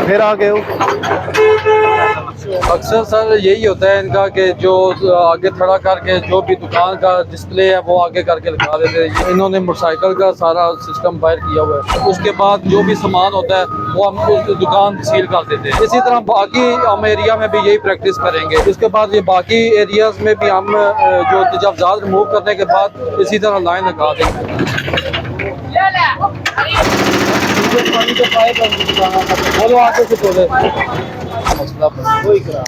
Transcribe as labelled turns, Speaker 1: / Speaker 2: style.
Speaker 1: फिर आ गए हो।
Speaker 2: अक्सर सर यही होता है इनका कि जो आगे खड़ा करके जो भी दुकान का डिस्प्ले है वो आगे करके लगा देते हैं। इन्होंने मोटरसाइकिल का सारा सिस्टम बाहर किया हुआ है, उसके बाद जो भी सामान होता है वो हम उस दुकान सील कर देते हैं। इसी तरह बाकी हम एरिया में भी यही प्रैक्टिस करेंगे। उसके बाद ये बाकी एरियाज में भी हम जो तजावजात रिमूव करने के बाद इसी तरह लाइन लगा देंगे। पानी का पाइप बोलो आगे से बोले मसला कोई करा